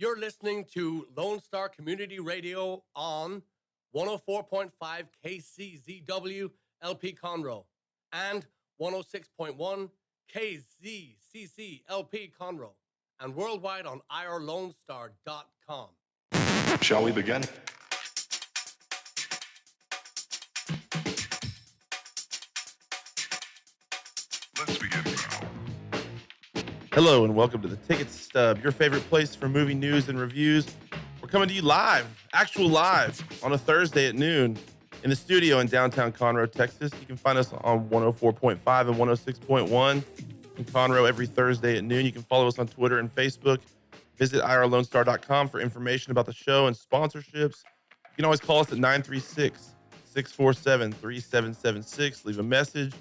You're listening to Lone Star Community Radio on 104.5 KCZW LP Conroe and 106.1 KZCC LP Conroe and worldwide on irlonestar.com. Shall we begin? Let's begin now. Hello and welcome to the Ticket Stub, your favorite place for movie news and reviews. We're coming to you live, actual live, on a Thursday at noon in the studio in downtown Conroe, Texas. You can find us on 104.5 and 106.1 in Conroe every Thursday at noon. You can follow us on Twitter and Facebook. Visit irlonestar.com for information about the show and sponsorships. You can always call us at 936-647-3776. Leave a message.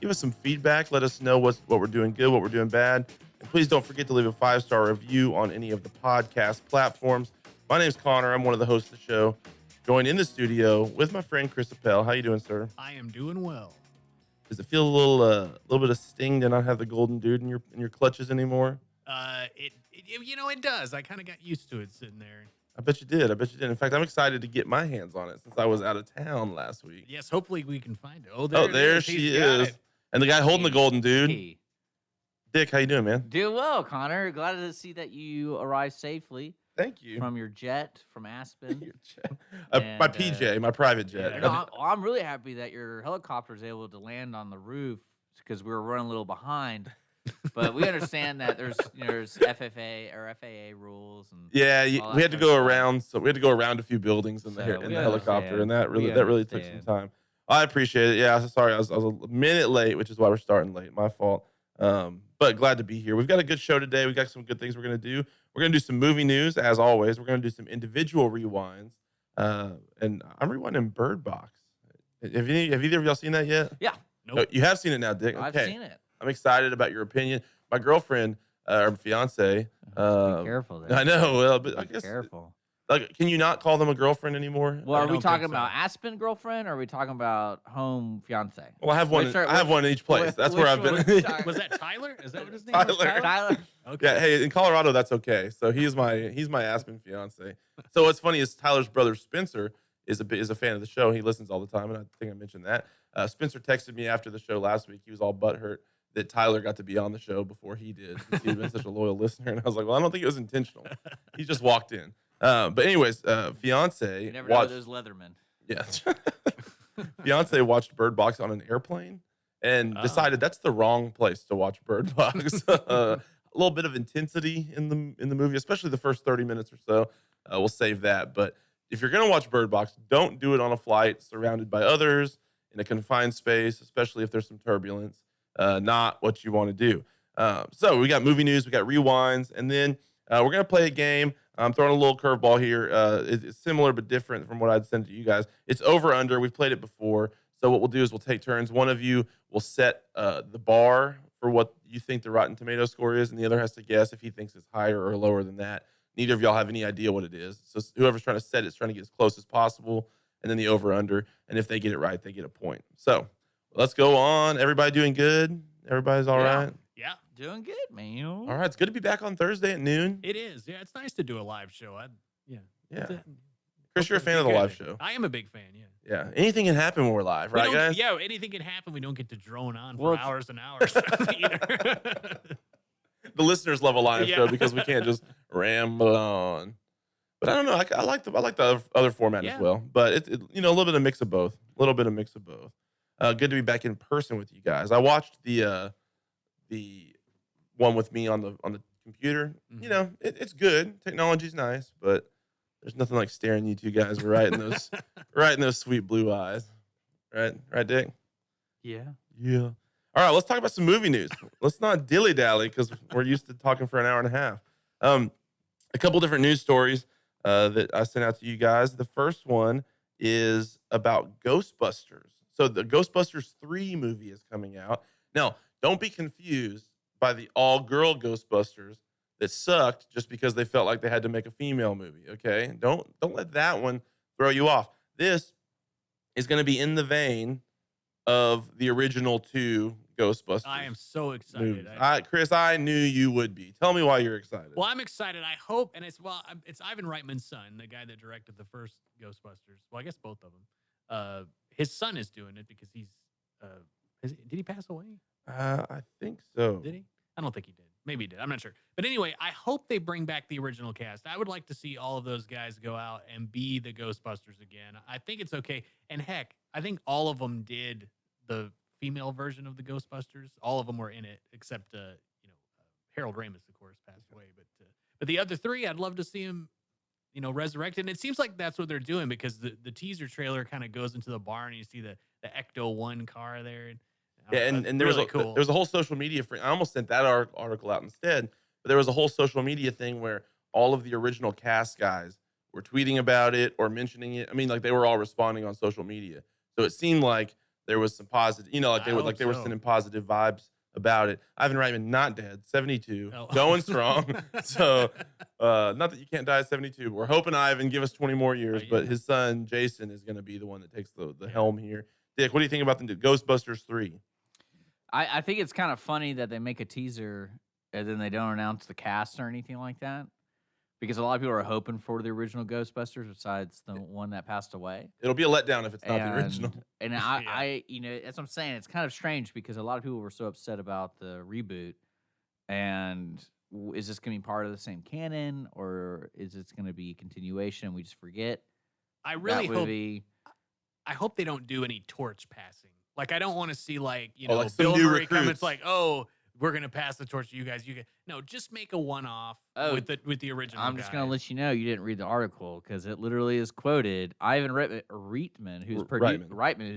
Give us some feedback. Let us know what we're doing good, what we're doing bad. And please don't forget to leave a 5-star review on any of the podcast platforms. My name's Connor. I'm one of the hosts of the show. Joined in the studio with my friend Chris Appel. How you doing, sir? I am doing well. Does it feel a little bit of sting to not have the golden dude in your clutches anymore? It does. I kind of got used to it sitting there. I bet you did. In fact, I'm excited to get my hands on it since I was out of town last week. Yes, hopefully we can find it. There she is. And the guy holding the golden dude. Hey. Dick, how you doing, man? Doing well, Connor. Glad to see that you arrived safely Thank you. from your jet from Aspen. Your jet. My PJ, my private jet. Yeah. No, I'm really happy that your helicopter is able to land on the roof because we were running a little behind. But we understand that there's FFA or FAA rules and we had to go around. So we had to go around a few buildings in the helicopter, and that really took some time. I appreciate it. Yeah, sorry, I was a minute late, which is why we're starting late. My fault. But glad to be here. We've got a good show today. We got some good things we're gonna do. We're gonna do some movie news as always. We're gonna do some individual rewinds, and I'm rewinding Bird Box. Have either of y'all seen that yet? Yeah. Nope. Oh, you have seen it now, Dick. I've Okay. seen it. I'm excited about your opinion. My girlfriend or fiance. Be careful there. I know. Well, but I Be guess careful. like, can you not call them a girlfriend anymore? Well, are we don't talking think so. about Aspen girlfriend or are we talking about home fiance? Well, I have one. I have one in each place. That's where I've been. Was that Tyler? Is that what his name Tyler. was? Tyler. Okay. Yeah. Hey, in Colorado, that's okay. So he's my Aspen fiance. So what's funny is Tyler's brother Spencer is a fan of the show. He listens all the time, and I think I mentioned that. Spencer texted me after the show last week. He was all butthurt that Tyler got to be on the show before he did. He'd been such a loyal listener, and I was like, well, I don't think it was intentional. He just walked in. But anyways, fiance You never know watched. those Leathermen. Yes. Fiance watched Bird Box on an airplane and decided that's the wrong place to watch Bird Box. A little bit of intensity in the movie, especially the first 30 minutes or so. We'll save that. But if you're going to watch Bird Box, don't do it on a flight surrounded by others in a confined space, especially if there's some turbulence. Not what you want to do. So we got movie news, we got rewinds, and then we're going to play a game. I'm throwing a little curveball here. It's similar but different from what I'd send to you guys. It's over under. We've played it before. So what we'll do is we'll take turns. One of you will set the bar for what you think the Rotten Tomato score is, and the other has to guess if he thinks it's higher or lower than that. Neither of y'all have any idea what it is. So whoever's trying to set it's trying to get as close as possible, and then the over under. And if they get it right, they get a point. So let's go on. Everybody doing good? Everybody's all right? Yeah, Doing good, man. All right. It's good to be back on Thursday at noon. it is. Yeah, it's nice to do a live show. Yeah. It's Chris, you're a fan of the good. live show. I am a big fan, yeah. Yeah. Anything can happen when we're live, right, guys? Yeah, anything can happen. We don't get to drone on for Well, hours and hours either. The listeners love a live Yeah. show because we can't just ramble on. But I don't know. I like the other format as Yeah. well. But it a little bit of mix of both. Good to be back in person with you guys. I watched the one with me on the computer. Mhm. It's good. Technology's nice, but there's nothing like staring you two guys right in those sweet blue eyes. Right, Dick? Yeah. Yeah. All right, let's talk about some movie news. Let's not dilly-dally because we're used to talking for an hour and a half. A couple different news stories that I sent out to you guys. The first one is about Ghostbusters. So the Ghostbusters 3 movie is coming out. Now, don't be confused by the all-girl Ghostbusters that sucked just because they felt like they had to make a female movie, okay? Don't let that one throw you off. This is going to be in the vein of the original 2 Ghostbusters. I am so excited. movies. Chris, I knew you would be. Tell me why you're excited. Well, I'm excited. I hope, and it's Ivan Reitman's son, the guy that directed the first Ghostbusters. Well, I guess both of them. His son is doing it because he's. Did he pass away? I think so. Did he? I don't think he did. Maybe he did. I'm not sure. But anyway, I hope they bring back the original cast. I would like to see all of those guys go out and be the Ghostbusters again. I think it's okay. And heck, I think all of them did the female version of the Ghostbusters. All of them were in it, except Harold Ramis, of course, passed away. But the other three, I'd love to see him, resurrected. And it seems like that's what they're doing because the teaser trailer kind of goes into the barn and you see the Ecto 1 car there. Yeah, and there was cool. there was a whole social media. I almost sent that article out instead, but there was a whole social media thing where all of the original cast guys were tweeting about it or mentioning it. I mean, like they were all responding on social media, so it seemed like there was some positive. They were sending positive vibes about it. Ivan Reitman not dead, 72, going strong. So not that you can't die at 72. But we're hoping Ivan give us 20 more years, but his son Jason is going to be the one that takes the helm here. Dick, what do you think about the Ghostbusters 3? I think it's kind of funny that they make a teaser and then they don't announce the cast or anything like that. Because a lot of people are hoping for the original Ghostbusters besides the one that passed away. It'll be a letdown if it's not the original. And I that's what I'm saying. It's kind of strange because a lot of people were so upset about the reboot. And is this going to be part of the same canon or is this going to be a continuation? We just forget. I really hope they don't do any torch passing. Like, I don't want to see, like some Bill new Murray come. recruits. It's like, oh, we're going to pass the torch to you guys. No, just make a one-off with the original I'm just going to let you know you didn't read the article because it literally is quoted. Ivan Reitman, who's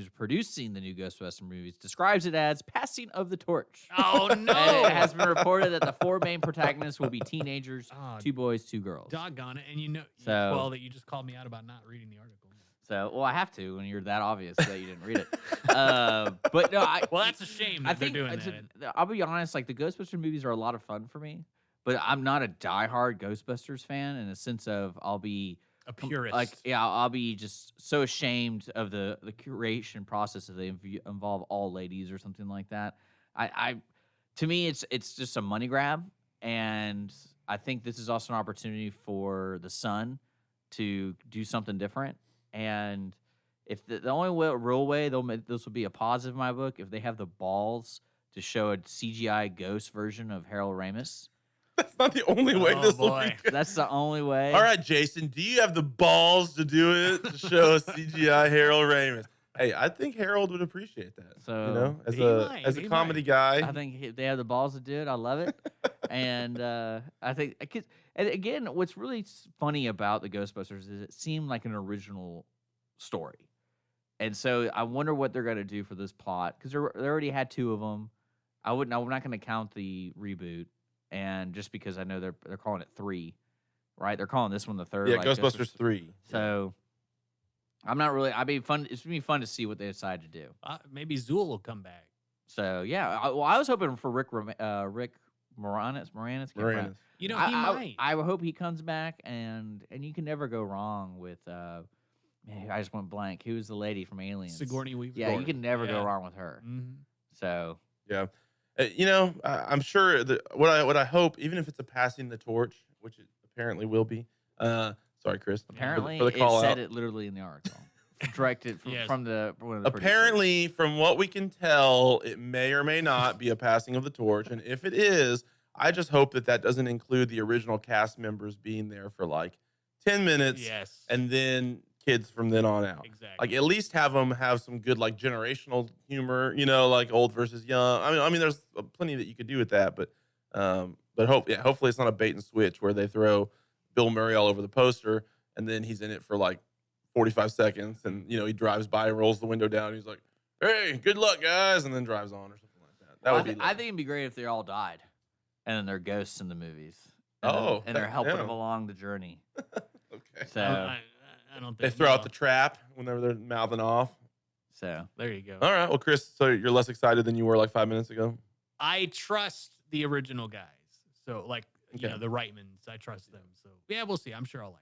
producing the new Ghostbuster movies, describes it as passing of the torch. Oh, no. And it has been reported that the 4 main protagonists will be teenagers, 2 boys, 2 girls. Doggone it. And that you just called me out about not reading the article. So, well, I have to when you're that obvious that you didn't read it. But no, that's a shame that they're doing that. I'll be honest, like the Ghostbusters movies are a lot of fun for me, but I'm not a diehard Ghostbusters fan in the sense of I'll be a purist. I'll be just so ashamed of the curation process if they involve all ladies or something like that. To me, it's just a money grab, and I think this is also an opportunity for the son to do something different. And if the only real way this will be a positive in my book, if they have the balls to show a CGI ghost version of Harold Ramis. That's not the only way this will be good. That's the only way. All right, Jason, do you have the balls to do it to show a CGI Harold Ramis? Hey, I think Harold would appreciate that. So as a comedy guy, I think if they have the balls to do it, I love it. And I think, and again, what's really funny about the Ghostbusters is it seemed like an original story, and so I wonder what they're going to do for this plot because they already had 2 of them. I'm not going to count the reboot, and just because I know they're calling it 3, right? They're calling this one the 3rd. Yeah, like Ghostbusters 3. So. I'm not really. It's gonna be fun to see what they decide to do. Maybe Zool will come back. So yeah, I was hoping for Rick Moranis. He might. I hope he comes back, and you can never go wrong with. I just went blank. Who was the lady from Aliens? Sigourney Weaver. Yeah, you can never go wrong with her. Mm-hmm. So yeah, I'm sure that what I hope, even if it's a passing the torch, which it apparently will be. Sorry, Chris. Apparently, for the call it said out. it literally in the article. Directed from one of the Apparently, from what we can tell, it may or may not be a passing of the torch. And if it is, I just hope that doesn't include the original cast members being there for like 10 minutes. Yes. And then kids from then on out. Exactly. Like at least have them have some good like generational humor, like old versus young. I mean, there's plenty that you could do with that, but hopefully it's not a bait and switch where they throw Bill Murray all over the poster and then he's in it for like 45 seconds and he drives by and rolls the window down and he's like, hey, good luck guys, and then drives on or something like that. I think it'd be great if they all died and then they're ghosts in the movies. And they're helping them along the journey. Okay. So I don't think they throw out the trap whenever they're mouthing off. So there you go. All right. Well, Chris, so you're less excited than you were like 5 minutes ago? I trust the original guys. So the Reitmans, I trust them. So yeah, we'll see. I'm sure I'll like it.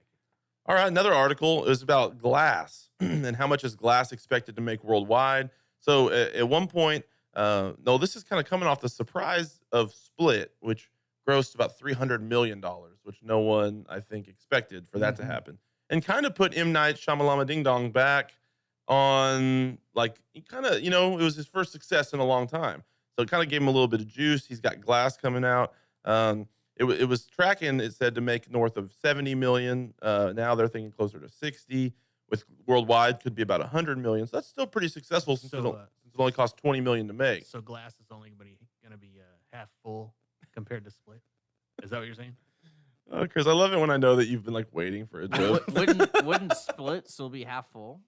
All right, another article is about glass and how much is glass expected to make worldwide. So at one point, No, this is kind of coming off the surprise of Split, which grossed about $300 million, which no one, I think, expected for that to happen. And kind of put M. Night Shyamalan Ding Dong back on, like, it was his first success in a long time. So it kind of gave him a little bit of juice. He's got Glass coming out. It was tracking, it said, to make north of 70 million. Now they're thinking closer to 60. With worldwide, could be about 100 million. So that's still pretty successful since, since it only cost 20 million to make. So Glass is only going to be half full compared to Split. Is that what you're saying? Chris, I love it when I know that you've been like waiting for a joke. Wouldn't Split still be half full?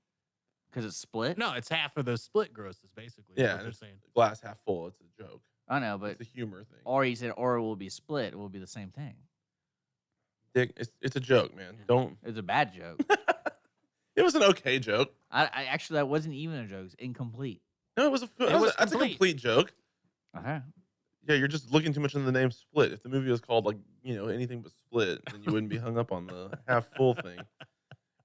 Because it's Split? No, it's half of the Split grosses, basically. Yeah, what they're saying. Glass half full. It's a joke. I know, but It's a humor thing. or he said, or it will be Split. It will be the same thing. Dick, it's a joke, man. Don't. It was a bad joke. It was an okay joke. I actually, that wasn't even a joke. It's incomplete. No, that's a complete joke. Okay. Yeah, you're just looking too much into the name Split. If the movie was called like anything but Split, then you wouldn't be hung up on the half full thing.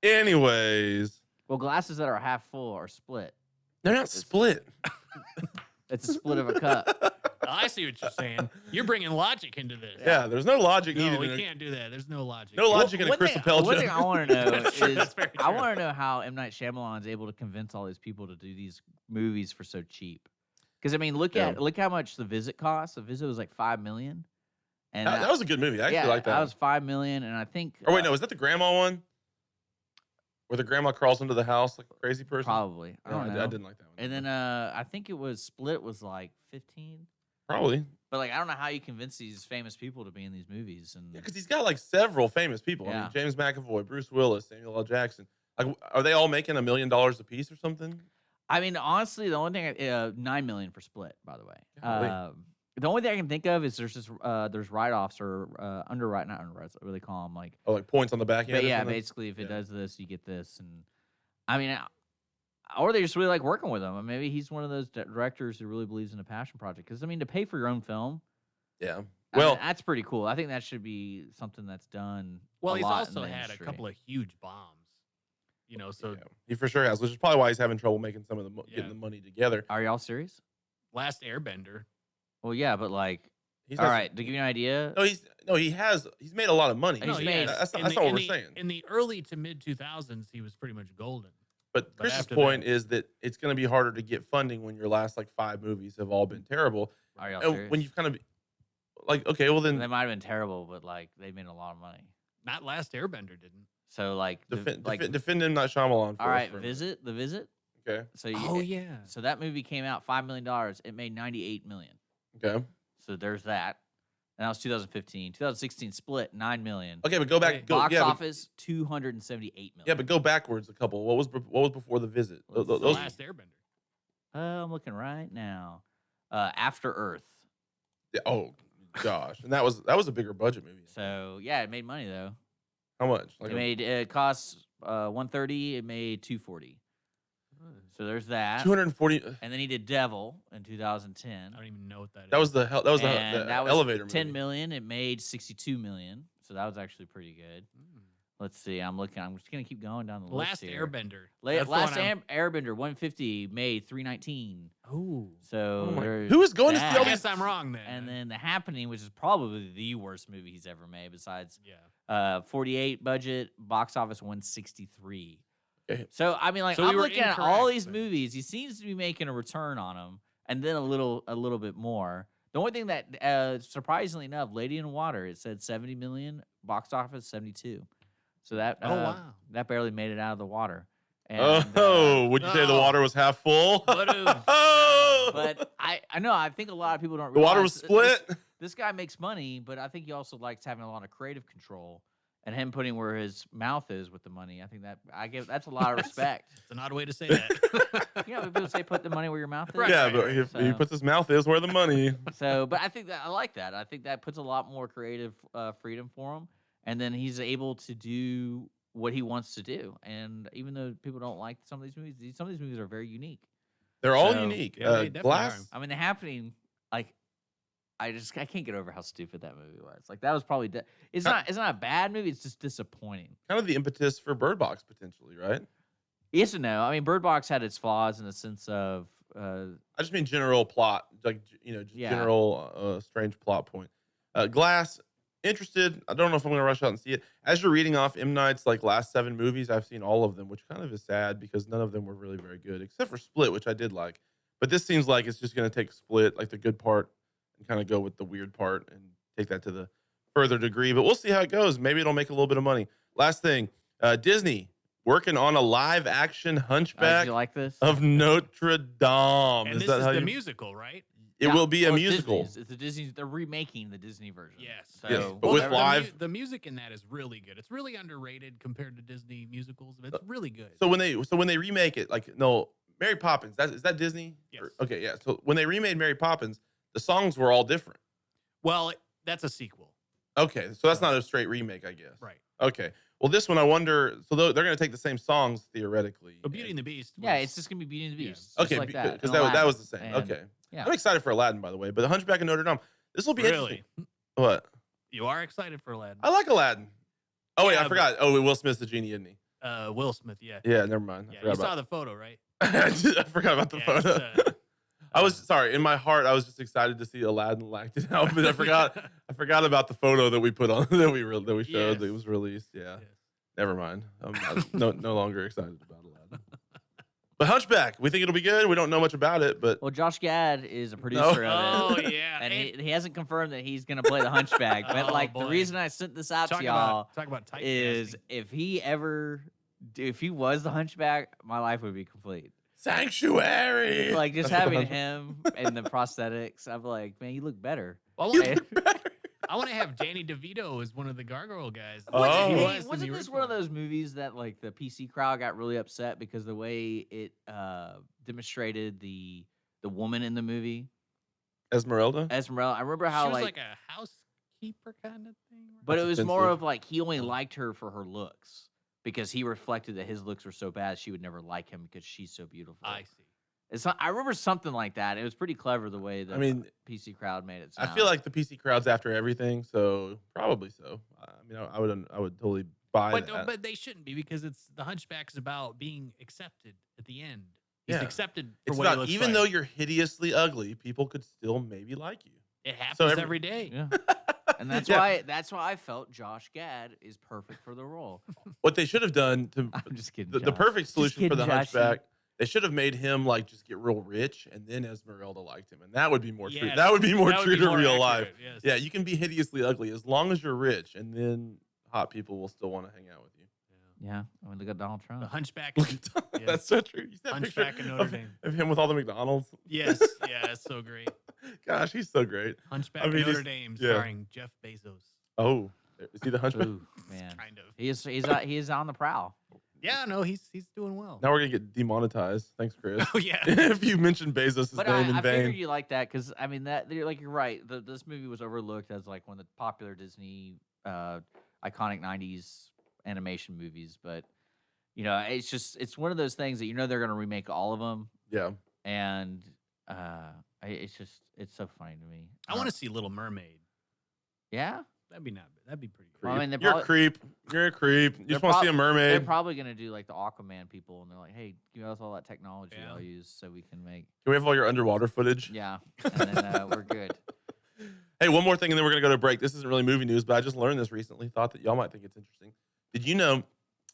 Anyways, Well, glasses that are half full are split. they're not split. It's a split of a cup. I see what you're saying. You're bringing logic into this. Yeah, there's no logic No, needed. we can't do that. There's no logic. No logic in a One Chris thing- Appel One joke. thing I want to know That's true. is That's very I true. want to know how M. Night Shyamalan is able to convince all these people to do these movies for so cheap. Because I mean, look how much The Visit cost. The Visit was like $5 million, and That was a good movie. I actually like that. That was $5 million, and I think. Oh wait, no, is that the grandma one? Where the grandma crawls into the house like a crazy person? Probably. I No, don't know. I didn't like that one. And then I think it was Split was like 15. Probably. But like I don't know how you convince these famous people to be in these movies. And Yeah, because he's got like several famous people. I Yeah. mean, James McAvoy, Bruce Willis, Samuel L. Jackson. Like, are they all making $1 million a piece or something? I mean, honestly, the only thing $9 million for Split, by the way. Golly. The only thing I can think of is there's write-offs or not underwrites. What do they call them? Like, Oh, like points on the back end. but or yeah, something? basically, if it Yeah. does this, you get this. And I mean, or they just really like working with him. And maybe he's one of those directors who really believes in a passion project. Because I mean, to pay for your own film, Yeah. I Well, mean, that's pretty cool. I think that should be something that's done. Well, a he's lot in also the had industry. a couple of huge bombs. So yeah, he for sure has, which is probably why he's having trouble making some of the Yeah. getting the money together. Are y'all serious? Last Airbender. Well, yeah, but like, He's all not- right, to give you an idea, he's made a lot of money. He's No, made- yes. That's In not the- what in we're the- saying. In the early to mid 2000s, he was pretty much golden. But But Chris's after point that- is that it's going to be harder to get funding when your last like 5 movies have all been terrible. are y'all And serious? when you've kind of like, okay, well then They might have been terrible, but like they made a lot of money. Not Last Airbender didn't. So like, defend him, not Shyamalan. all right, The Visit. Okay. So Yeah. so that movie came out $5 million. It made $98 million. Okay. So there's that. And that was 2015. 2016 Split $9 million. Okay, but go back. Okay. Box yeah, but- office $278 million. yeah, but go backwards a couple. What was before The Visit? Let's The Those- Last Airbender. I'm looking right now. After Earth. yeah, oh gosh, and that was a bigger budget movie. So yeah, it made money though. How much? Like It cost 130. It made 240. So there's that. 240. And then he did Devil in 2010. I don't even know what that is. That was the hell. That was the And that was elevator 10 movie. million. It made 62 million. So that was actually pretty good. Let's see. I'm just gonna keep going down the Last list here. Airbender. Last Airbender 150 made 319. Oh. So Oh my- there's who is going to see that. all I these? guess I'm wrong then. And then The Happening, which is probably the worst movie he's ever made, besides yeah. 48 budget, box office 163. Okay. So I mean, like So we I'm were looking at all incorrect, these but- movies. He seems to be making a return on them, and then a little bit more. The only thing that surprisingly enough, Lady in Water, it said 70 million, box office 72. So that Oh, wow. that barely made it out of the water. And, Oh, would you say the oh. water was half full? Ba-doom. Oh, but I know I think a lot of people don't the water was realize split. This guy makes money, but I think he also likes having a lot of creative control and him putting where his mouth is with the money. I think that's a lot of respect. It's an odd way to say that. You know, people say put the money where your mouth is. Right. Yeah, but if he So- puts his mouth is where the money. So, but I think that I like that. I think that puts a lot more creative freedom for him, and then he's able to do what he wants to do. And even though people don't like some of these movies are very unique. They're all So, unique. yeah, they definitely Glass. I mean, The Happening, like, I can't get over how stupid that movie was. Like, that was probably it's not a bad movie. It's just disappointing. Kind of the impetus for Bird Box potentially, right? Yes and no. I mean, Bird Box had its flaws in the sense of I just mean general plot, like just Yeah. general strange plot point. Glass, interested. I don't know if I'm gonna rush out and see it. As you're reading off M Night's like last 7 movies, I've seen all of them, which kind of is sad because none of them were really very good, except for Split, which I did like. But this seems like it's just gonna take Split, like the good part, and kind of go with the weird part and take that to the further degree. But we'll see how it goes. Maybe it'll make a little bit of money. Last thing, Disney working on a live action Did Hunchback you like this? of Notre Dame. And this that is how the you? musical, right? It will be a Well, it's musical. Disney's. It's the Disney. They're remaking the Disney version. Yes. So, Yes, but Well, with the live. the music in that is really good. It's really underrated compared to Disney musicals, but it's really good. So when they remake it, like no Mary Poppins, is that Disney? Yes. Okay, yeah. So when they remade Mary Poppins, the songs were all different. Well, that's a sequel, Okay, so that's not a straight remake, I guess. right? Okay. Well, this one I wonder. So they're going to take the same songs theoretically. But Beauty and the Beast. yeah, was- it's just gonna be Beauty and the Yeah. Beast. just Okay, like that. because and that was the Aladdin. same. And- Okay. yeah. I'm excited for Aladdin, by the way. But the Hunchback of Notre Dame, this will be Really? interesting. What? You are excited for Aladdin? I like Aladdin. Oh wait, Yeah, I but- forgot. Oh, Will Smith's the genie, isn't he? Will Smith, yeah. Yeah, never mind. I Yeah, forgot you saw about. the photo, right? I forgot about the Yeah, photo. it's, I was sorry. In my heart, I was just excited to see Aladdin acted out, but I forgot about the photo that we put on that we showed Yes. that was released. Yeah, Yes. never mind. I'm no longer excited about Aladdin. But Hunchback, we think it'll be good. We don't know much about it, but Well, Josh Gad is a producer Oh of it. yeah, And he hasn't confirmed that he's gonna play the Hunchback. But Oh, like the boy. reason I sent this out talk to y'all about typecasting. is if he was the Hunchback, my life would be complete. Sanctuary. Like just having him and the prosthetics, I'm like, man, you look better. Well, You I look better. want to have Danny DeVito as one of the gargoyle guys. Oh. He Hey, was in Wasn't the this one of original. those movies that like the PC crowd got really upset because the way it demonstrated the woman in the movie, Esmeralda. Esmeralda? I remember how She was like like a housekeeper kind of thing. right? but it That's was more offensive. of like he only liked her for her looks because he reflected that his looks were so bad she would never like him because she's so beautiful. I see. It's not, I remember something like that. It was pretty clever the way the I mean, PC crowd made it I sound. feel like the PC crowd's after everything, so probably so. I mean, I would totally buy that. But they shouldn't be because it's the Hunchback is about being accepted at the end. He's Yeah. accepted for It's what he not looks even like. though you're hideously ugly, people could still maybe like you. It happens every- every day. yeah. And that's Yeah. why I felt Josh Gad is perfect for the role. What they should have done to I'm just kidding. the Josh. perfect solution for kidding, the Joshy. Hunchback, they should have made him like just get real rich, and then Esmeralda liked him, and that would be more true. Yes, That would be more that would true be to more real accurate, life. yes. Yeah, you can be hideously ugly as long as you're rich, and then hot people will still want to hang out with you. Yeah. I mean, look at Donald Trump. The Hunchback. Look at that. Yes. That's so true. You see that picture Hunchback in Notre of, Dame. of him with all the McDonald's. Yes, yeah, it's so great. Gosh, he's so great. Hunchback I mean, in Notre just- Dame, yeah. starring Jeff Bezos. Oh, is he the Hunchback? Ooh, man. Kind of. He is on the prowl. Yeah, no, he's doing well. Now we're gonna get demonetized. Thanks, Chris. Oh yeah. If you mentioned Bezos' But name in I figured vain. you like that because I mean you're right. This movie was overlooked as like one of the popular Disney iconic '90s animation movies, but it's one of those things that they're gonna remake all of them, Yeah. and it's so funny to me. I want to see Little Mermaid. Yeah, That'd be pretty good. Well, I mean, they You're a probably- creep. You're a creep. You they're just want to see a They're mermaid. probably gonna do like the Aquaman people, and they're like, "Hey, give us all that technology Yeah. I'll use so we can make Can we have all your underwater footage? yeah, and then we're good." Hey, one more thing, and then we're gonna go to break. This isn't really movie news, but I just learned this recently. Thought that y'all might think it's interesting. Did you know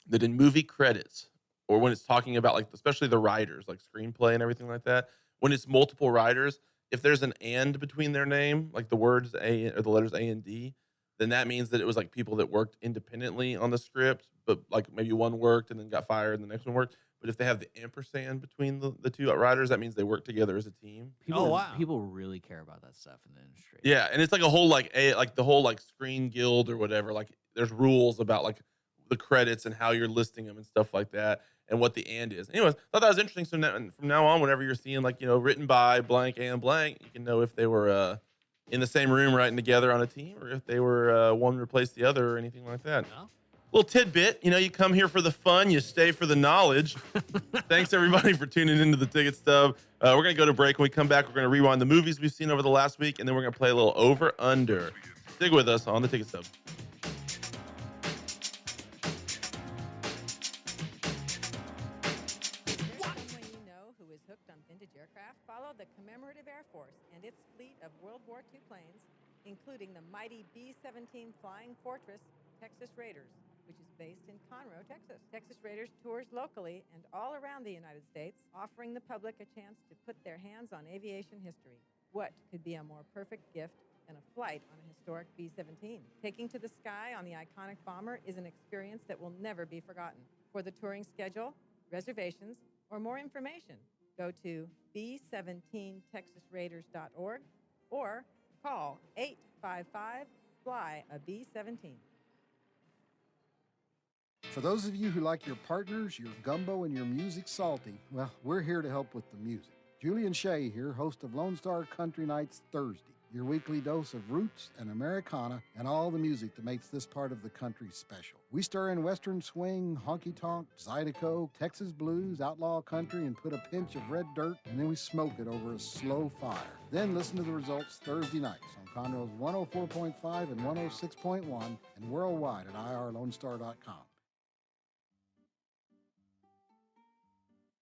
that in movie credits, or when it's talking about like, especially the writers, like screenplay and everything like that, when it's multiple writers, if there's an "and" between their name, like the words A or the letters A and D, then that means that it was like people that worked independently on the script, but like maybe one worked and then got fired and the next one worked. But if they have the ampersand between the two writers, that means they work together as a team. People, wow. People really care about that stuff in the industry. Yeah, and it's like a whole like the whole like screen guild or whatever. Like there's rules about like the credits and how you're listing them and stuff like that, and what the "and" is. Anyways, thought that was interesting. So now, from now on, whenever you're seeing like written by blank and blank, you can know if they were in the same room writing together on a team, or if they were one replaced the other or anything like that. No? Little tidbit, you come here for the fun, you stay for the knowledge. Thanks everybody for tuning into the Ticket Stub. We're gonna go to break. When we come back, we're gonna rewind the movies we've seen over the last week, and then we're gonna play a little over under. Stick with us on the Ticket Stub. When you know who is hooked on vintage aircraft? the commemorative Air Force and its fleet of World War II planes, including the mighty B-17 Flying Fortress Texas Raiders, which is based in Conroe, Texas. Texas Raiders tours locally and all around the United States, offering the public a chance to put their hands on aviation history. What could be a more perfect gift than a flight on a historic B-17? Taking to the sky on the iconic bomber is an experience that will never be forgotten. For the touring schedule, reservations, or more information, go to b17texasraiders.org or call 855-FLY-A-B-17. For those of you who like your partners, your gumbo, and your music salty, well, we're here to help with the music. Julian Shea here, host of Lone Star Country Nights Thursday, your weekly dose of roots and Americana and all the music that makes this part of the country special. We stir in Western swing, honky-tonk, Zydeco, Texas blues, outlaw country, and put a pinch of red dirt, and then we smoke it over a slow fire. Then listen to the results Thursday nights on Conroe's 104.5 and 106.1 and worldwide at irlonestar.com.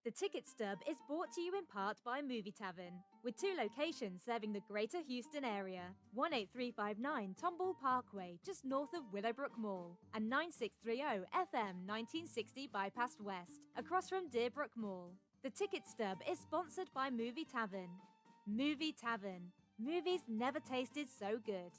The Ticket Stub is brought to you in part by Movie Tavern, with 2 locations serving the greater Houston area, 18359 Tomball Parkway, just north of Willowbrook Mall, and 9630 FM 1960 Bypass West, across from Deerbrook Mall. The Ticket Stub is sponsored by Movie Tavern. Movie Tavern. Movies never tasted so good.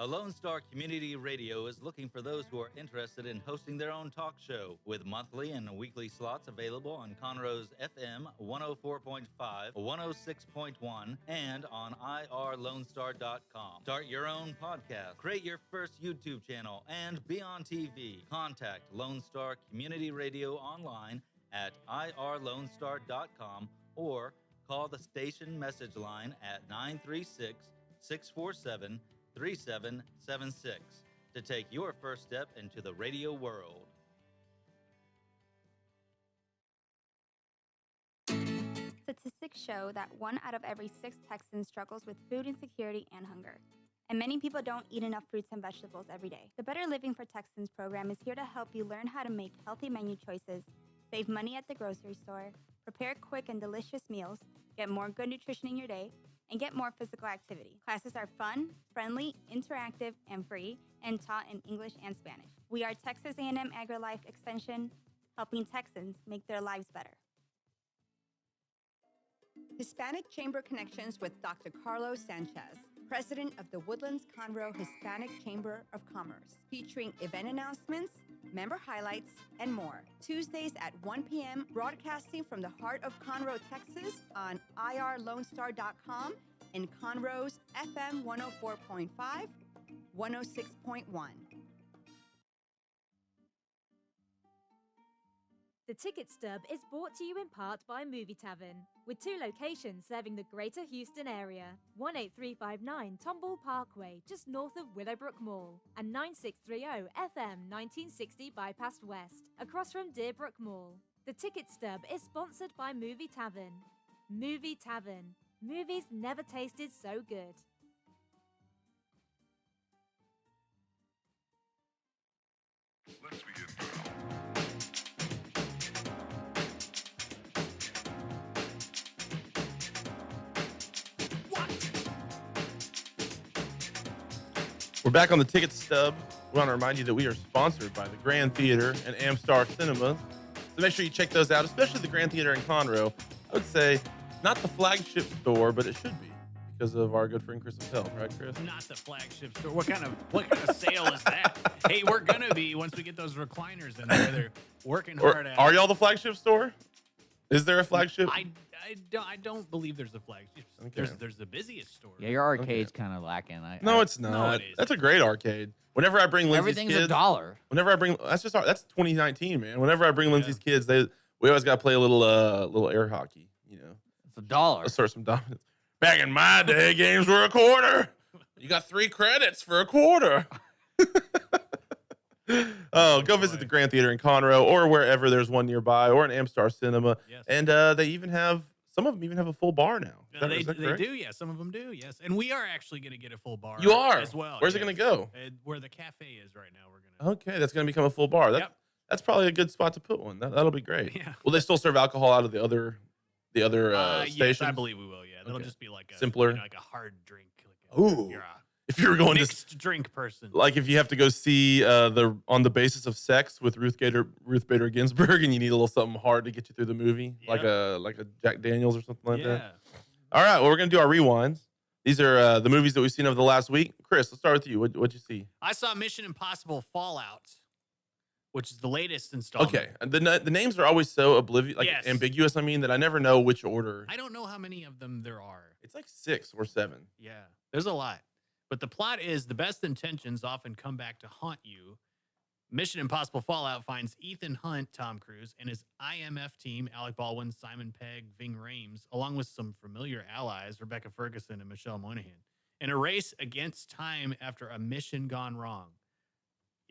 A Lone Star Community Radio is looking for those who are interested in hosting their own talk show, with monthly and weekly slots available on Conroe's FM 104.5, 106.1, and on irlonestar.com. Start your own podcast, create your first YouTube channel, and be on TV. Contact Lone Star Community Radio online at irlonestar.com or call the station message line at 936-647-3776 to take your first step into the radio world. Statistics show that 1 out of every 6 Texans struggles with food insecurity and hunger. And many people don't eat enough fruits and vegetables every day. The Better Living for Texans program is here to help you learn how to make healthy menu choices, save money at the grocery store, prepare quick and delicious meals, get more good nutrition in your day, and get more physical activity. Classes are fun, friendly, interactive, and free, and taught in English and Spanish. We are Texas A&M AgriLife Extension, helping Texans make their lives better. Hispanic Chamber Connections with Dr. Carlos Sanchez, President of the Woodlands Conroe Hispanic Chamber of Commerce, featuring event announcements, member highlights, and more. Tuesdays at 1 p.m., broadcasting from the heart of Conroe, Texas on irlonestar.com and Conroe's FM 104.5, 106.1. The Ticket Stub is brought to you in part by Movie Tavern, with 2 locations serving the greater Houston area, 18359 Tomball Parkway, just north of Willowbrook Mall, and 9630 FM 1960 Bypass West, across from Deerbrook Mall. The Ticket Stub is sponsored by Movie Tavern. Movie Tavern. Movies never tasted so good. Let's begin now. We're back on the Ticket Stub. We want to remind you that we are sponsored by the Grand Theater and Amstar Cinema. So make sure you check those out, especially the Grand Theater in Conroe. I would say not the flagship store, but it should be because of our good friend Chris Appel, right, Chris? Not the flagship store. What kind of sale is that? Hey, we're gonna be once we get those recliners in there. They're working hard at. Are y'all the flagship store? Is there a flagship? I don't believe there's a flagship. Okay. There's the busiest store. Yeah, your arcade's kind of lacking. No, it's not. No, it is. That's a great arcade. Whenever I bring Lindsay's Everything's kids, $1. Whenever I bring, that's 2019, man. Whenever I bring Lindsay's kids, we always got to play a little air hockey. You know, it's $1. Assert some dominance. Back in my day, games were a quarter. You got 3 credits for a quarter. Oh, go visit the Grand Theater in Conroe or wherever there's one nearby, or an Amstar Cinema. Yes. And they even have, some of them even have a full bar now. They do, yes. Some of them do, yes. And we are actually going to get a full bar. You are? as well. Where's it going to go? Where the cafe is right now. We're going to. Okay, that's going to become a full bar. Yep. That's probably a good spot to put one. That'll be great. Yeah. Will they still serve alcohol out of the other stations? Yes, I believe we will. Yeah, that'll Okay. just be like a Simpler? like a hard drink. Ooh. You're a If you were going to mixed drink person. like if you have to go see on the basis of sex with Ruth Bader Ginsburg, and you need a little something hard to get you through the movie, like a Jack Daniels or something like that. All right, well, we're gonna do our rewinds. These are the movies that we've seen over the last week. Chris, let's start with you. What'd you see? I saw Mission Impossible Fallout, which is the latest installment. Okay, and the names are always so ambiguous. I mean, that I never know which order. I don't know how many of them there are. It's like 6 or 7. Yeah, there's a lot. But the plot is the best intentions often come back to haunt you. Mission Impossible Fallout finds Ethan Hunt, Tom Cruise, and his IMF team, Alec Baldwin, Simon Pegg, Ving Rhames, along with some familiar allies, Rebecca Ferguson and Michelle Monaghan, in a race against time after a mission gone wrong.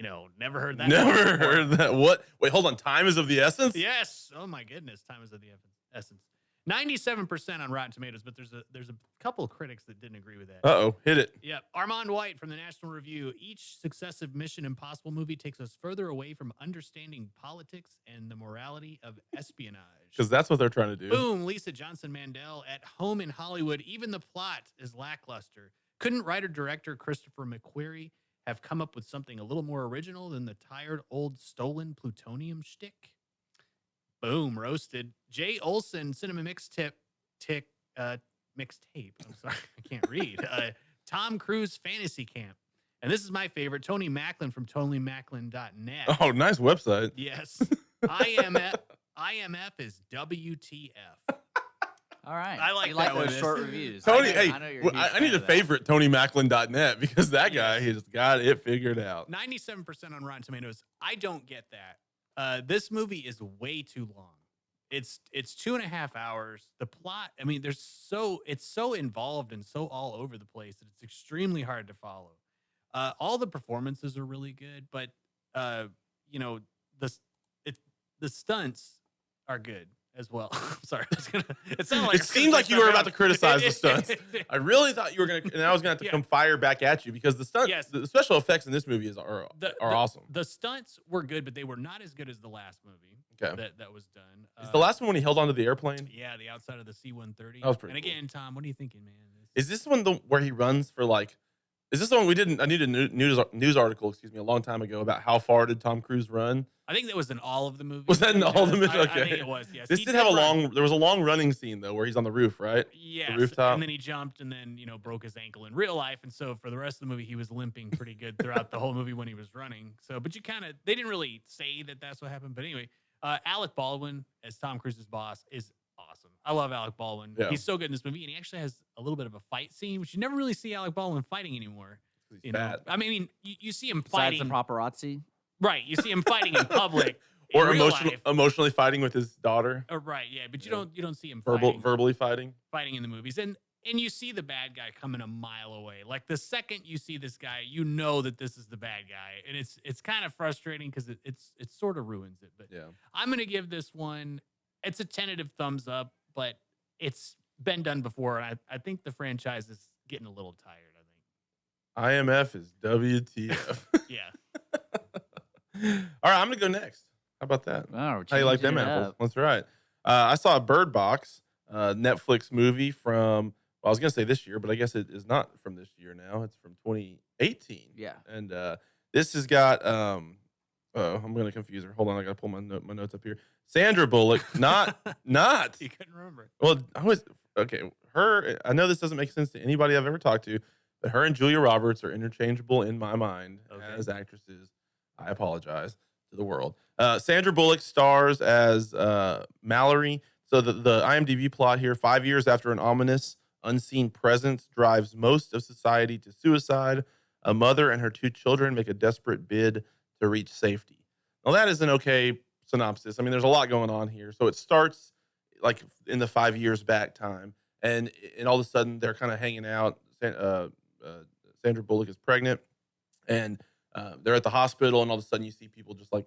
Never heard that. Never heard that. What? Wait, hold on. Time is of the essence? Yes. Oh my goodness. Time is of the essence. 97% on Rotten Tomatoes, but there's a couple of critics that didn't agree with that. Uh-oh. Hit it. Yeah. Armand White from the National Review. Each successive Mission Impossible movie takes us further away from understanding politics and the morality of espionage. Because that's what they're trying to do. Boom. Lisa Johnson Mandel. At home in Hollywood, even the plot is lackluster. Couldn't writer-director Christopher McQuarrie have come up with something a little more original than the tired old stolen plutonium shtick? Boom, roasted. Jay Olson, Cinema Mixtape. I'm sorry, I can't read. Tom Cruise Fantasy Camp. And this is my favorite, Tony Macklin from TonyMacklin.net. Oh, nice website. Yes. IMF is WTF. All right. I like you that like those one. short reviews. Tony, I need to favorite TonyMacklin.net because that guy has got it figured out. 97% on Rotten Tomatoes. I don't get that. This movie is way too long. It's 2.5 hours. The plot, I mean, it's so involved and so all over the place that it's extremely hard to follow. All the performances are really good, but the stunts are good as well. Sorry, it sounded like It seemed like you were about to criticize the stunts. I really thought you were going to, and I was going to have to come fire back at you because the stunts, the special effects in this movie are awesome. The stunts were good, but they were not as good as the last movie. Okay. That was done. Is the last one when he held onto the airplane? Yeah, the outside of the C-130. That was pretty And again, Tom, what are you thinking, man? Is this one where he runs for like? Is this the one we didn't? I need a news article, a long time ago about how far did Tom Cruise run? I think that was in all of the movies. Was that in all the movies? Okay. I think it was. Yes. This did have there was a long running scene though, where he's on the roof, right? Yes. The rooftop. And then he jumped and then broke his ankle in real life, and so for the rest of the movie, he was limping pretty good throughout the whole movie when he was running. So, but they didn't really say that that's what happened. But anyway, Alec Baldwin as Tom Cruise's boss is awesome. I love Alec Baldwin. Yeah. He's so good in this movie, and he actually has a little bit of a fight scene, which you never really see Alec Baldwin fighting anymore. He's bad. I mean, you see him Besides fighting the paparazzi. Right. You see him fighting in public. Or in real life. emotionally fighting with his daughter. Right, yeah, but you don't see him Verbally fighting in the movies, and you see the bad guy coming a mile away. Like the second you see this guy, you know that this is the bad guy, and it's kind of frustrating because it sort of ruins it. But yeah, I'm gonna give this one. It's a tentative thumbs up, but it's been done before. And I think the franchise is getting a little tired. I think IMF is WTF. Yeah. All right, I'm gonna go next. How about that? Oh, how you like them apples? That's right. I saw a Bird Box Netflix movie from, well, I was going to say this year, but I guess it is not from this year now. It's from 2018. Yeah. And this has got, I'm going to confuse her. Hold on. I got to pull my notes up here. Sandra Bullock, not. You couldn't remember. Well, I know this doesn't make sense to anybody I've ever talked to, but her and Julia Roberts are interchangeable in my mind as actresses. I apologize to the world. Sandra Bullock stars as Mallory. So the IMDb plot here: 5 years after an ominous, unseen presence drives most of society to suicide, a mother and her 2 children make a desperate bid to reach safety. Now that is an okay synopsis. I mean, there's a lot going on here. So it starts like in the 5 years back time, and all of a sudden they're kind of hanging out. Sandra Bullock is pregnant, and they're at the hospital, and all of a sudden you see people just like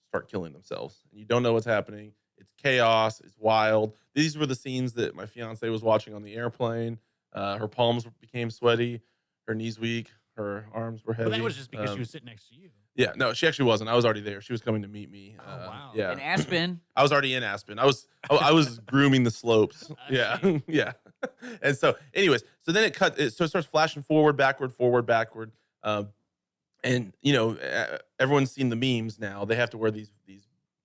start killing themselves, and you don't know what's happening. It's chaos. It's wild. These were the scenes that my fiance was watching on the airplane. Her palms became sweaty, her knees weak, her arms were heavy. But that was just because she was sitting next to you. Yeah, no, she actually wasn't. I was already there. She was coming to meet me. Wow. Yeah, In Aspen. I was already in Aspen. I was grooming the slopes. Yeah, see. yeah. And so, anyways, so then so it starts flashing forward, backward. And everyone's seen the memes now. They have to wear these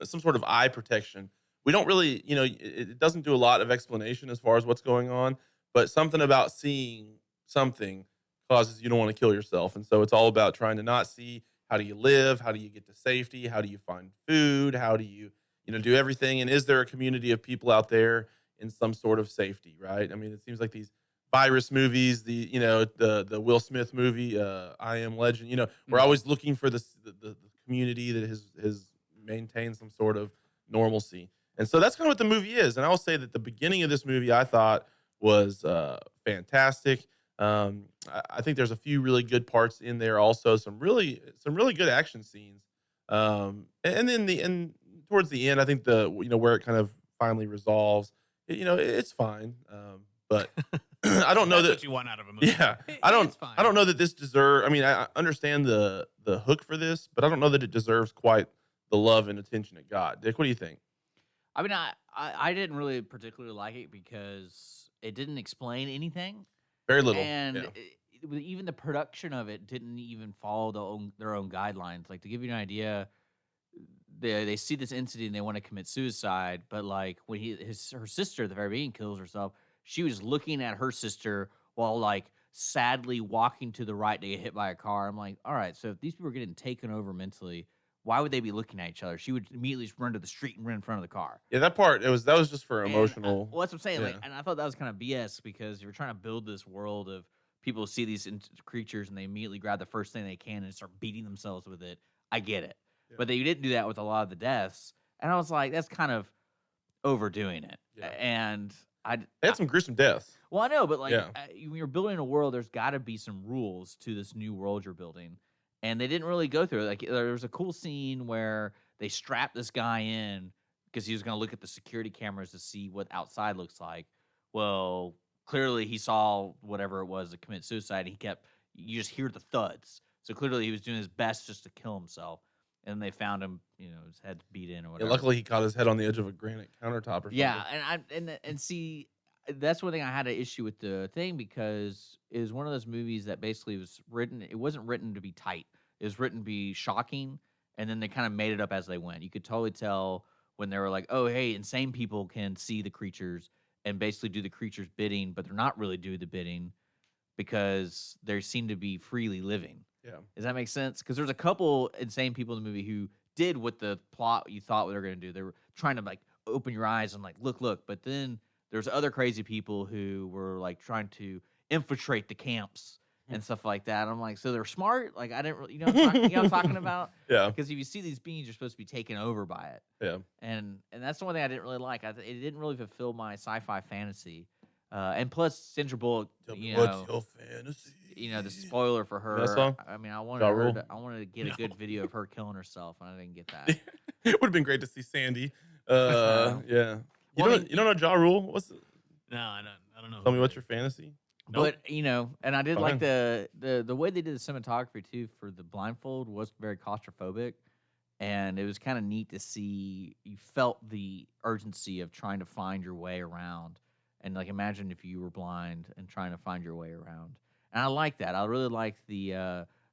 some sort of eye protection. We don't really, it doesn't do a lot of explanation as far as what's going on, but something about seeing something causes you to want to kill yourself. And so it's all about trying to not see. How do you live? How do you get to safety? How do you find food? How do you, do everything? And is there a community of people out there in some sort of safety, right? I mean, it seems like these virus movies, the Will Smith movie, I Am Legend, we're always looking for the community that has maintained some sort of normalcy. And so that's kind of what the movie is. And I will say that the beginning of this movie I thought was fantastic. I think there's a few really good parts in there. Also, some really good action scenes. And then towards the end, I think where it kind of finally resolves. It's fine. But I don't know That's that what you want out of a movie. Yeah, I don't know that this deserves. I mean, I understand the hook for this, but I don't know that it deserves quite the love and attention it got. Dick, what do you think? I mean, I didn't really particularly like it because it didn't explain anything. Very little. And Yeah. even the production of it didn't even follow their own guidelines. Like, to give you an idea, they see this incident and they want to commit suicide, but like when her sister at the very beginning kills herself, she was looking at her sister while like sadly walking to the right to get hit by a car. I'm like, all right, so if these people are getting taken over mentally, why would they be looking at each other? She would immediately just run to the street and run in front of the car. Yeah, that part that was just for And, emotional. well, that's what I'm saying. Like, yeah. and I thought that was kind of BS because you're trying to build this world of people see these creatures and they immediately grab the first thing they can and start beating themselves with it. I get it, Yeah. but they didn't do that with a lot of the deaths, and I was like, that's kind of overdoing it. Yeah. And They had some gruesome deaths. well, I know, but like Yeah. when you're building a world, there's got to be some rules to this new world you're building, and they didn't really go through it. Like, there was a cool scene where they strapped this guy in because he was going to look at the security cameras to see what outside looks like. Well, clearly he saw whatever it was to commit suicide. And you just hear the thuds. So clearly he was doing his best just to kill himself. And they found him, his head's beat in or Yeah, whatever. luckily, he caught his head on the edge of a granite countertop or something. Yeah, and see, that's one thing I had an issue with the thing because it was one of those movies that basically was written. It wasn't written to be tight. It was written to be shocking, and then they kind of made it up as they went. You could totally tell when they were like, "Oh, hey, insane people can see the creatures and basically do the creatures' bidding, but they're not really doing the bidding because they seem to be freely living." Yeah. Does that make sense? Because there's a couple insane people in the movie who did what the plot you thought they were going to do. They were trying to like open your eyes and like look. But then there's other crazy people who were like trying to infiltrate the camps and stuff like that. I'm like, so they're smart. Like I didn't really, what I'm talking about? Yeah. Because if you see these beings, you're supposed to be taken over by it. Yeah. And that's the one thing I didn't really like. It didn't really fulfill my sci-fi fantasy. And plus, Sandra Bullock, Tell me what's your fantasy? the spoiler for her. That song? I mean, I Ja wanted Rule? I wanted to get a good video of her killing herself, and I didn't get that. It would have been great to see Sandy. know. Yeah. Well, I mean, You don't know Ja Rule? No, I don't know. Tell who me that what's is. your fantasy? But and I did like Fine. the way they did the cinematography too for the blindfold was very claustrophobic, and it was kind of neat to see. You felt the urgency of trying to find your way around, and like imagine if you were blind and trying to find your way around. And I like that. I really liked the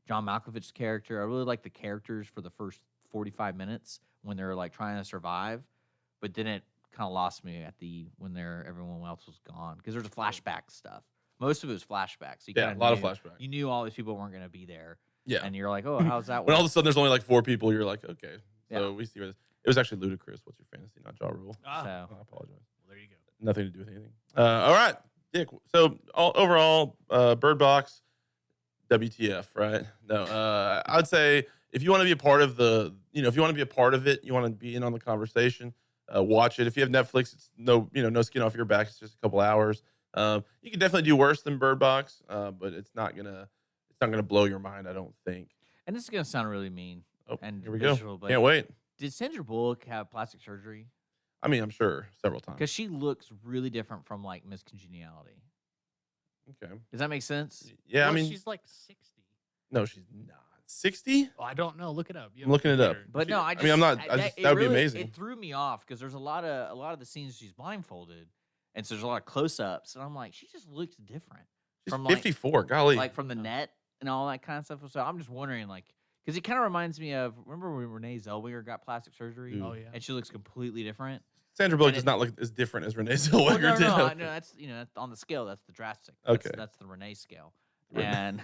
John Malkovich's character. I really liked the characters for the first 45 minutes when they're like trying to survive, but then it kind of lost me at when everyone else was gone because there's a flashback stuff. Most of it was flashbacks. So you Yeah, kinda a lot of knew- flashbacks. You knew all these people weren't going to be there. Yeah. And you're like, oh, how's that When all work? of a sudden there's only like 4 people, you're like, okay. So Yeah. we see where this. It was actually Ludacris. What's your fantasy? Not Ja Rule. Ah, So, I apologize. well, there you go. Nothing to do with anything. All right, Dick. So overall, Bird Box, WTF, right? No, I'd say if you want to be a part of if you want to be a part of it, you want to be in on the conversation. Watch it. If you have Netflix, it's no skin off your back. It's just a couple hours. You can definitely do worse than Bird Box, but it's not gonna blow your mind. I don't think. and this is going to sound really mean. Oh, And here we go. visual, but Can't wait. Did Sandra Bullock have plastic surgery? I mean, I'm sure several times. Because she looks really different from like Miss Congeniality. Okay. Does that make sense? Yeah, I Well, mean, she's like 60. no, she's not. 60? Oh, I don't know. Look it up. You I'm have a looking it up. computer. But no, I just. I mean, I'm not. I- I that, just, it that would be really- amazing. It threw me off because there's a lot of the scenes she's blindfolded, and so there's a lot of close-ups, and I'm like, she just looks different She's from 54. Golly. like from the net and all that kind of stuff. So I'm just wondering, like, because it kind of reminds me of remember when Renee Zellweger got plastic surgery, Dude. Oh yeah. and she looks completely different. Sandra Bullock and does it- not look as different as Renee Well, Zellweger no, did. no, that's that's on the scale. That's the drastic. That's, Okay. that's the Renee scale. Renee. And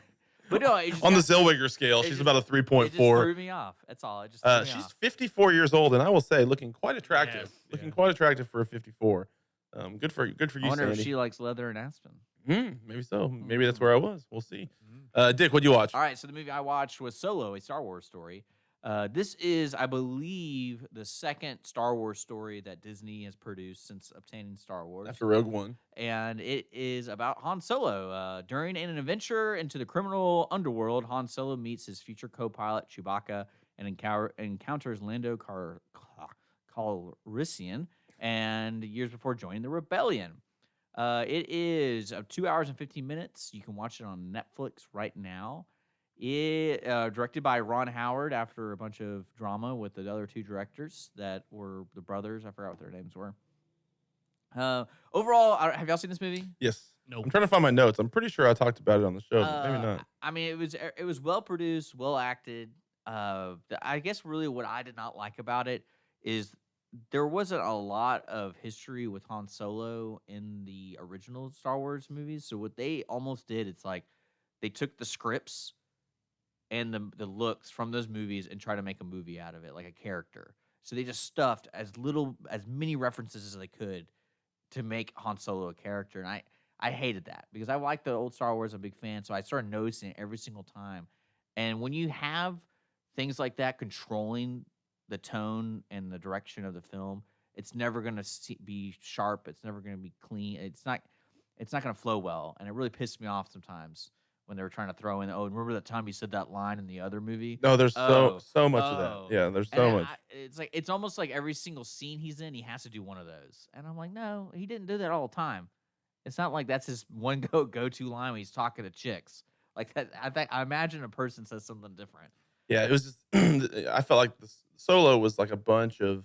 but no, it just On the got- Zellweger scale, it she's just- about a it just 3.4. threw me off. That's all. It just threw me She's off. 54 years old, and I will say, looking quite attractive. Yes, Looking yeah. quite attractive for a 54. Good for you, I wonder Sandy. if she likes leather and Aspen. Maybe so. Maybe that's where I was. We'll see. Mhm. Dick, what'd you watch? All right, so the movie I watched was Solo, a Star Wars story. This is, I believe, the second Star Wars story that Disney has produced since obtaining Star Wars. After Rogue One. And it is about Han Solo. During an adventure into the criminal underworld, Han Solo meets his future co-pilot Chewbacca and encounters Lando Calrissian, and years before joining the rebellion. It is 2 hours and 15 minutes. You can watch it on Netflix right now. It directed by Ron Howard after a bunch of drama with the other two directors that were the brothers. I forgot what their names were. Overall, have y'all seen this movie? Yes. Nope. I'm trying to find my notes. I'm pretty sure I talked about it on the show, but maybe not. I mean, it was well produced, well acted. I guess really what I did not like about it is there wasn't a lot of history with Han Solo in the original Star Wars movies. So what they almost did, it's like they took the scripts and the looks from those movies and try to make a movie out of it, like a character. So they just stuffed as many references as they could to make Han Solo a character. And I hated that because I like the old Star Wars. I'm a big fan. So I started noticing it every single time. And when you have things like that controlling the tone and the direction of the film, it's never going to be sharp. It's never going to be clean. It's not going to flow well. And it really pissed me off sometimes when they were trying to throw in, remember that time he said that line in the other movie? No, there's so much of Oh. that. Yeah, there's so much. It's almost like every single scene he's in, he has to do one of those. And I'm like, no, he didn't do that all the time. It's not like that's his one go-to line when he's talking to chicks. Like that, I imagine a person says something different. Yeah, it was just, I felt like the Solo was like a bunch of,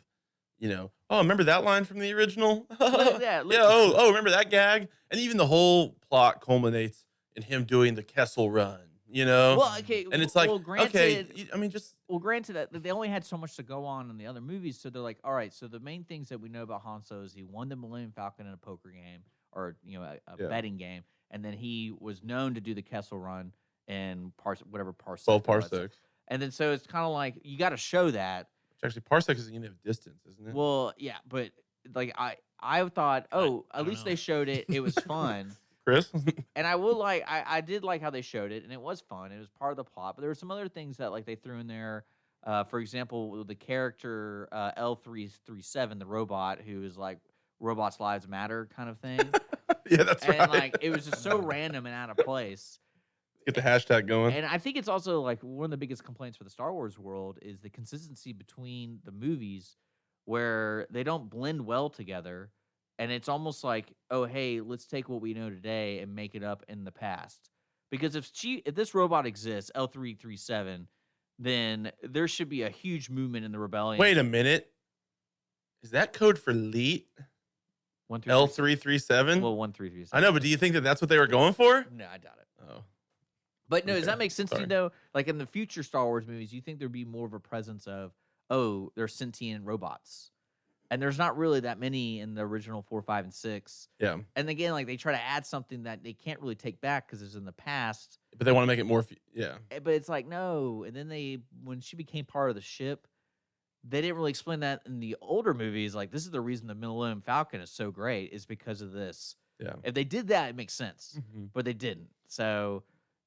oh, remember that line from the original? Yeah, remember that gag? And even the whole plot culminates in him doing the Kessel Run, Well, okay, And it's like, well, granted, okay, I mean, just Well, granted that they only had so much to go on in the other movies, so they're like, all right. So the main things that we know about Han Solo is he won the Millennium Falcon in a poker game or a Yeah. betting game, and then he was known to do the Kessel Run in whatever parsec. 12 it was. parsecs. And then so it's kind of like you got to show that. Actually, parsec is a unit of distance, isn't it? Well, yeah, but like I thought, at don't least know. they showed it. It was fun. Chris? And I will I did like how they showed it, and it was fun. It was part of the plot, but there were some other things that like they threw in there. For example, the character L337, the robot, who is like robots' lives matter kind of thing. Yeah, that's And right. like it was just so random and out of place. Get the hashtag going. And I think it's also like one of the biggest complaints for the Star Wars world is the consistency between the movies where they don't blend well together. And it's almost like, oh, hey, let's take what we know today and make it up in the past. Because if this robot exists, L337, then there should be a huge movement in the rebellion. Wait a minute. Is that code for LEET? 1337. L337? Well, 1337. I know, but do you think that that's what they were going for? No, I doubt it. Oh. But no, does Okay, that make sense to you sorry. though? Like in the future Star Wars movies, you think there'd be more of a presence of, oh, they're sentient robots. And there's not really that many in the original 4, 5, and 6. Yeah. And again, like they try to add something that they can't really take back because it's in the past. But they want to make it more, yeah. But it's like, no. And then when she became part of the ship, they didn't really explain that in the older movies. Like, this is the reason the Millennium Falcon is so great is because of this. Yeah. If they did that, it makes sense. Mhm. But they didn't. So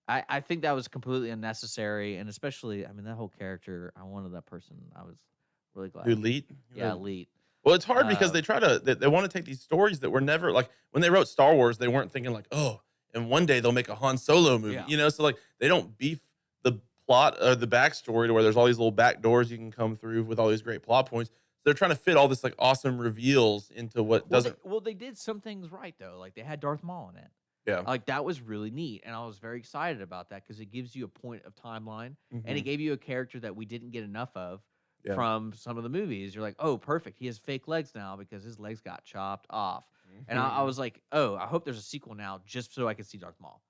I think that was completely unnecessary. And especially, I mean, that whole character, I wanted that person. I was really glad. Dude, LEET? Yeah, elite. Well, it's hard because Uh, they try to, they want to take these stories that were never, like, when they wrote Star Wars, they weren't thinking, like, oh, and one day they'll make a Han Solo movie, Yeah. So, like, they don't beef the plot or the backstory to where there's all these little back doors you can come through with all these great plot points. They're trying to fit all this, like, awesome reveals into what doesn't. Well, they did some things right, though. Like, they had Darth Maul in it. Yeah. Like that was really neat, and I was very excited about that because it gives you a point of timeline, and it Mhm. gave you a character that we didn't get enough of Yeah. from some of the movies. You're like, oh, perfect, he has fake legs now because his legs got chopped off, and I Mhm. was like, oh, I hope there's a sequel now just so I can see Darth Maul.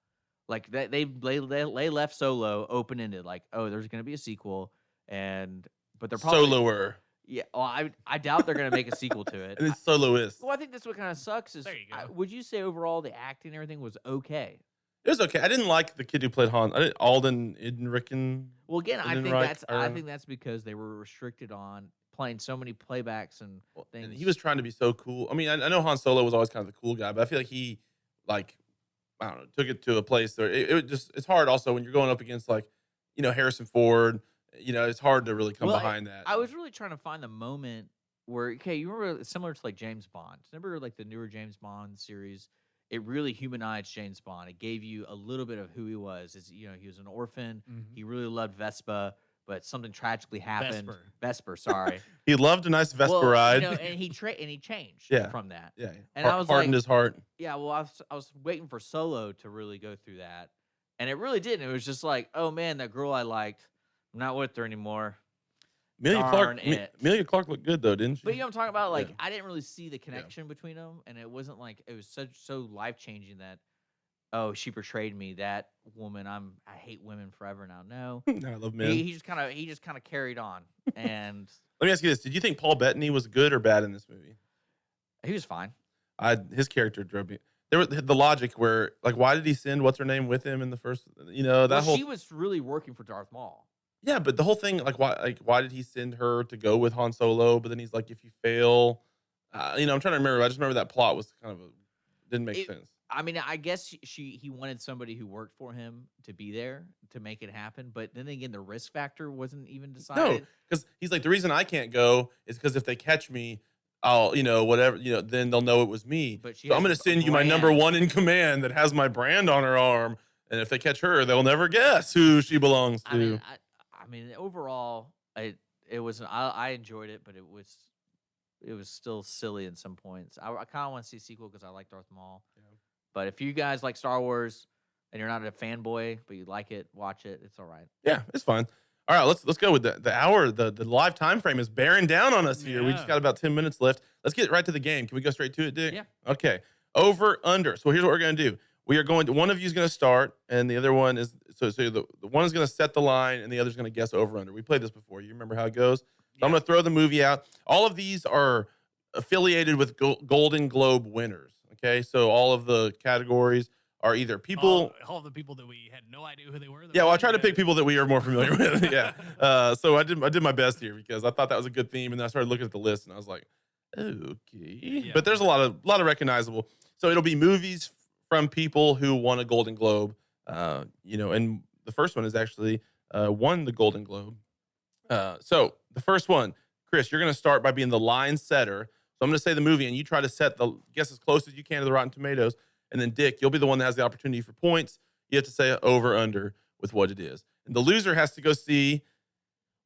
Like that they left Solo open ended, like, oh, there's gonna be a sequel, but they're probably Soloer. yeah. Well, I doubt they're gonna make a sequel to it. And it's soloist. Well, I think that's what kind of sucks is. There you go. Would you say overall the acting and everything was okay? It was okay. I didn't like the kid who played Han. I didn't Alden Ehrenreich. Well, again, I Ehrenreich, think that's because they were restricted on playing so many playbacks and and things. he was trying to be so cool. I mean, I know Han Solo was always kind of the cool guy, but I feel like he, like, I don't know, took it to a place where it's hard also when you're going up against, like, Harrison Ford. It's hard to really come Well, behind that. I was really trying to find the moment where, okay, you remember similar to like James Bond. Remember like the newer James Bond series? It really humanized James Bond. It gave you a little bit of who he was. He was an orphan. Mhm. He really loved Vespa, but something tragically happened. Vesper. Vesper, sorry. He loved a nice Vespa Well, ride. and he changed Yeah. from that. Yeah, And I was hardened like- his heart. Yeah, well, I was waiting for Solo to really go through that, and it really didn't. It was just like, oh man, that girl I liked, I'm not with her anymore. Darn it. Amelia Clark looked good though, didn't she? But you know what I'm talking about? Like, Yeah. I didn't really see the connection between them, and it wasn't like it was so life changing that, oh, she portrayed me, that woman. I hate women forever now. No, No, I love men. he just kind of carried on, and Let me ask you this: did you think Paul Bettany was good or bad in this movie? he was fine. His character drove me. There was the logic where, like, why did he send what's her name with him in the first? Well, she was really working for Darth Maul. Yeah, but the whole thing, why did he send her to go with Han Solo? But then he's like, if you fail, I'm trying to remember. I just remember that plot was kind of didn't make sense. I mean, I guess he wanted somebody who worked for him to be there to make it happen. But then again, the risk factor wasn't even decided. No, because he's like, the reason I can't go is because if they catch me, I'll, whatever, then they'll know it was me. But she So I'm has going to a send you my number brand. one in command that has my brand on her arm. And if they catch her, they'll never guess who she belongs to. I mean, overall, it was I enjoyed it, but it was still silly in some points. I kind of want to see a sequel because I like Darth Maul. Yeah. But if you guys like Star Wars and you're not a fanboy but you like it, watch it. It's all right. Yeah, it's fine. All right, let's go with the hour. The live time frame is bearing down on us here. We just Yeah. got about 10 minits left. Let's get right to the game. Can we go straight to it, Dick? Yeah. Okay. Over, under. So here's what we're going to do. We are going to, one of you is going to start, and the other one is, so the one is going to set the line, and the other is going to guess over, under. We played this before. You remember how it goes? So I'm going to throw the movie out. All of these are affiliated with Golden Globe winners. Okay, so all of the categories are either people. all the people that we had no idea who they were. Yeah, well, I tried to pick people that we are more familiar with. Yeah. So I did my best here because I thought that was a good theme, and then I started looking at the list, and I was like, okay. Yeah. But there's a lot of recognizable. So it'll be movies from people who won a Golden Globe. And the first one is actually won the Golden Globe. So the first one, Chris, you're going to start by being the line setter. So I'm going to say the movie, and you try to guess as close as you can to the Rotten Tomatoes. And then Dick, you'll be the one that has the opportunity for points. You have to say over, under with what it is. And the loser has to go see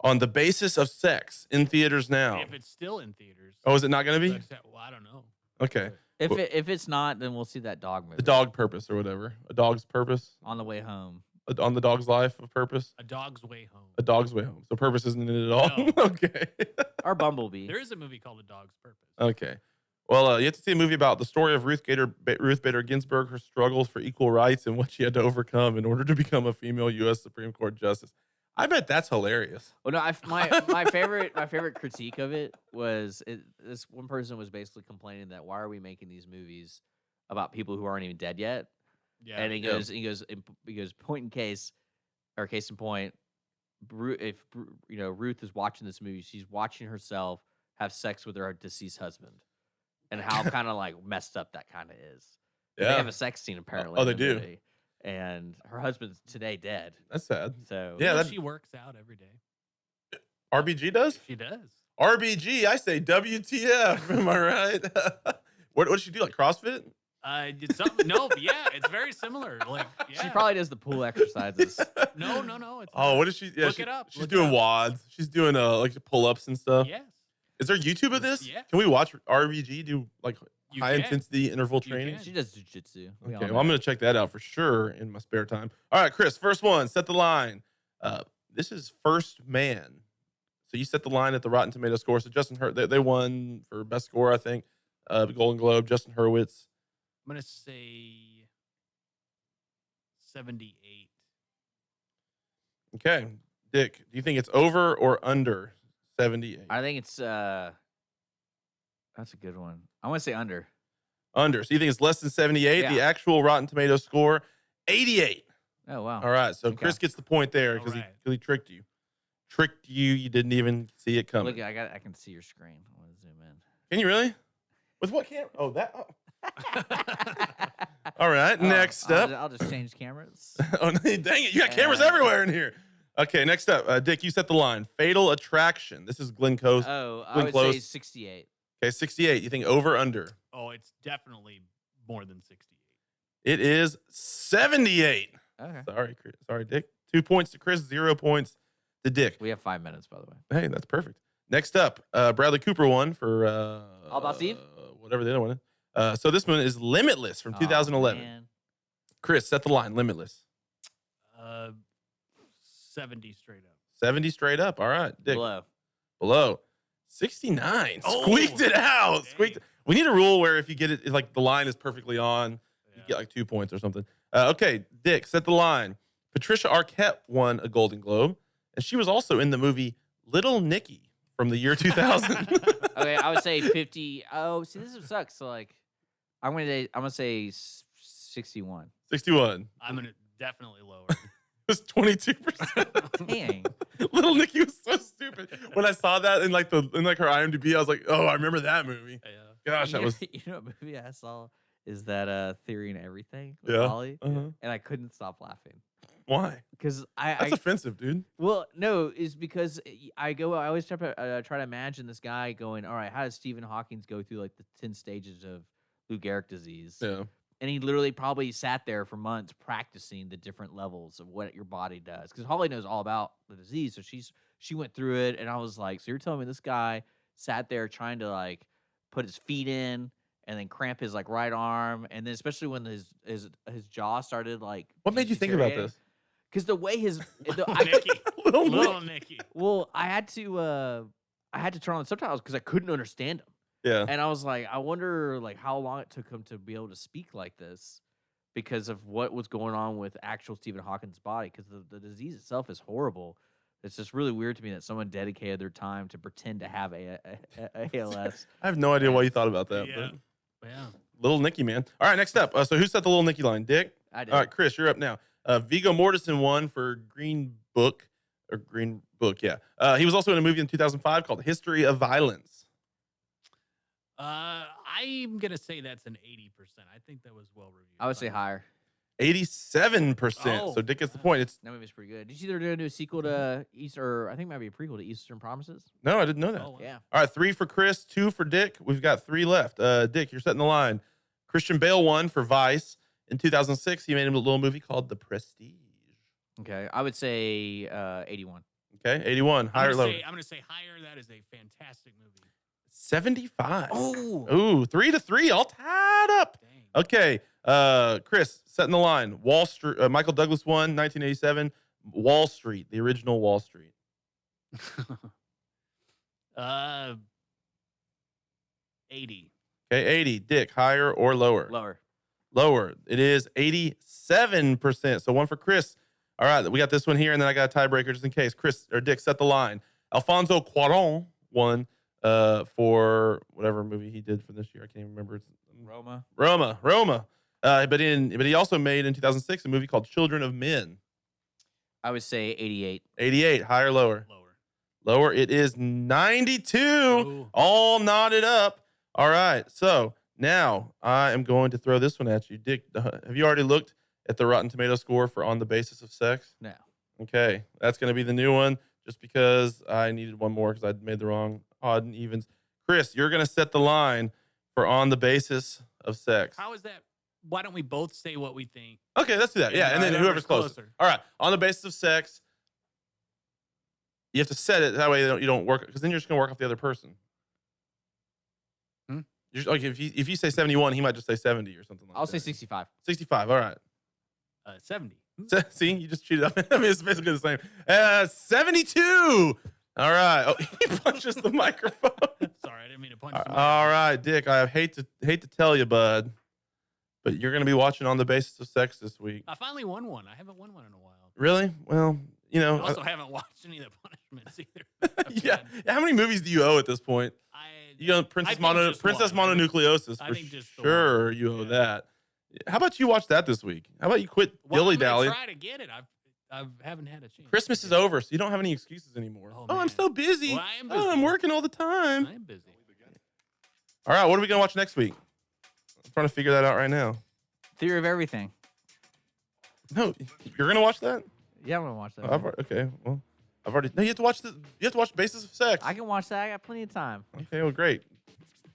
On the Basis of Sex in theaters now. If it's still in theaters. Oh, is it not going to be? Well, I don't know. Okay. If it's not, then we'll see that dog movie. The Dog Purpose or whatever. A Dog's Purpose. On the way home. On the Dog's Life of Purpose. A Dog's Way Home. A Dog's Way Home. So Purpose isn't in it at all? No. Okay. Or Bumblebee. There is a movie called A Dog's Purpose. Okay. Well, you have to see a movie about the story of Ruth Bader Ginsburg, her struggles for equal rights, and what she had to overcome in order to become a female U.S. Supreme Court justice. I bet that's hilarious. Well, no, my favorite critique of it was this one person was basically complaining that why are we making these movies about people who aren't even dead yet? Yeah. And he goes point in case, or case in point, if Ruth is watching this movie, she's watching herself have sex with her deceased husband, and how kind of like messed up that kind of is. They have a sex scene apparently. Oh, in they the do. movie, and her husband's today dead. That's sad. So Yeah, Well, that- she works out every day. RBG does? She does. RBG, I say WTF. Am I right? What does she do? Like CrossFit? It's something. No, yeah, it's very similar. Like, yeah. she probably does the pool exercises. No. It's Oh, not. what is she? Yeah, Look it up. She's Look it doing up. wads. She's doing like pull-ups and stuff. Yes. Is there YouTube of this? Yeah. Can we watch RBG do like You high can. intensity interval You training? can. She does jujitsu. We all Okay, know well, I'm that. going to check that out for sure in my spare time. All right, Chris, first one, set the line. This is First Man. So you set the line at the Rotten Tomato score. So Justin they won for best score, I think. The Golden Globe, Justin Hurwitz. I'm gonna say 78. Okay, Dick, do you think it's over or under 78? I think it's that's a good one. I want to say under. Under. So you think it's less than 78? The Yeah. actual Rotten Tomato score, 88. Oh wow. All right, so Okay. Chris gets the point there All because right. he tricked you. Tricked you. You didn't even see it coming. Look, I can see your screen. I want to zoom in. Can you really? With what camera? Oh, that. Oh. All right, next up. I'll just change cameras. Oh, dang it. You got cameras everywhere in here. Okay, next up. Dick, you set the line. Fatal Attraction. This is Glenn Close. Oh, I Glenn would Close. say 68. Okay, 68. You think over, under? Oh, it's definitely more than 68. It is 78. Okay. Sorry, Chris. Sorry, Dick. 2 points to Chris, 0 points to Dick. We have 5 minutes, by the way. Hey, that's perfect. Next up, Bradley Cooper won for All About Steve? Whatever the other one is. So this one is Limitless from 2011. Man. Chris, set the line. Limitless. 70 straight up. 70 straight up. All right, Dick. Below. 69. Oh, Squeaked it out. dang. Squeaked. We need a rule where if you get it, if, like the line is perfectly on, you Yeah. get like 2 points or something. Okay, Dick, set the line. Patricia Arquette won a Golden Globe, and she was also in the movie Little Nicky from the year 2000. Okay, I would say 50. Oh, see, this sucks. So like, I'm gonna say 61. 61. I'm gonna definitely lower. It was 22%. Dang. Little Nicky was so stupid. When I saw that in like her IMDb, I was like, oh, I remember that movie. Yeah. Gosh, that was You know what movie I saw is that Theory and Everything with Yeah. Holly, uh-huh. and I couldn't stop laughing Why? because That's offensive, dude. well, no, is because I always try to imagine this guy going, all right, how does Stephen Hawking go through like the 10 stages of Lou Gehrig disease? Yeah. And he literally probably sat there for months practicing the different levels of what your body does. Because Holly knows all about the disease, so she went through it, and I was like, so you're telling me this guy sat there trying to like put his feet in and then cramp his like right arm, and then especially when his jaw started like. What made you think about this? Because the way his Nicky. Little Nicky. Little Nicky. well, I had to turn on the subtitles because I couldn't understand him. Yeah. And I was like, I wonder like how long it took him to be able to speak like this because of what was going on with actual Stephen Hawking's body. Because the disease itself is horrible. It's just really weird to me that someone dedicated their time to pretend to have ALS. I have no idea why you thought about that. Yeah. But Yeah. Little Nicky, man. All right, next up. So who set the Little Nicky line? Dick? I did. All right, Chris, you're up now. Viggo Mortensen won for Green Book. Yeah. He was also in a movie in 2005 called History of Violence. I'm gonna say that's an 80%. I think that was well reviewed. I would say higher. 87%. Oh, So Dick gets the point. It's That movie's pretty good. Did you see they're going to do a sequel to Easter? I think it might be a prequel to Eastern Promises. no, I didn't know that. Oh, wow. Yeah. All right, 3 for Chris, 2 for Dick. We've got 3 left. Dick, you're setting the line. Christian Bale won for Vice. In 2006, he made a little movie called The Prestige. Okay. I would say 81. Okay, 81. Higher or lower? I'm gonna say higher. That is a fantastic movie. 75. Oh. Ooh, 3-3, all tied up. Dang. Okay, Chris, setting the line. Wall Street. Michael Douglas won 1987. Wall Street, the original Wall Street. 80. Okay, 80. Dick, higher or lower? Lower. Lower. It is 87%. So 1 for Chris. All right, we got this one here, and then I got a tiebreaker just in case. Chris or Dick, set the line. Alfonso Cuarón won for whatever movie he did for this year. I can't even remember. It's Roma. But he also made in 2006 a movie called Children of Men. I would say 88. 88. Higher or lower? Lower. Lower. It is 92. Ooh. All knotted up. All right. So now I am going to throw this one at you. Dick, have you already looked at the Rotten Tomato score for On the Basis of Sex? No. Okay. That's going to be the new one just because I needed one more because I made the wrong odd and evens. Chris, you're going to set the line for On the Basis of Sex. How is that? Why don't we both say what we think? Okay, let's do that. Yeah, and then whoever's closer. All right. On the Basis of Sex, you have to set it that way you don't work because then you're just going to work off the other person. Hmm? Like if you say 71, he might just say 70 or something like that. I'll say 65. 65. All right. 70. See, you just cheated. I mean, it's basically the same. 72. All right. Oh, he punches the microphone. Sorry, I didn't mean to punch somebody. All right, Dick. I hate to tell you, bud, but you're going to be watching On the Basis of Sex this week. I finally won one. I haven't won one in a while. Really? Well, you know. I also haven't watched any of the punishments either. Yeah. How many movies do you owe at this point? You know, Princess Mononucleosis. I For think just the sure, one. you owe Yeah. that. How about you watch that this week? How about you quit Well, dilly I'm gonna dallying? try to get it. I haven't had a chance. Christmas is over, so you don't have any excuses anymore. Oh, I'm man. so busy. Well, I am Oh, I'm busy. working all the time. I am busy. All right, what are we gonna watch next week? I'm trying to figure that out right now. Theory of Everything. No, you're gonna watch that? Yeah, I'm gonna watch that. Okay, well, I've already. No, you have to watch Basis of Sex. I can watch that. I got plenty of time. Okay, well, great.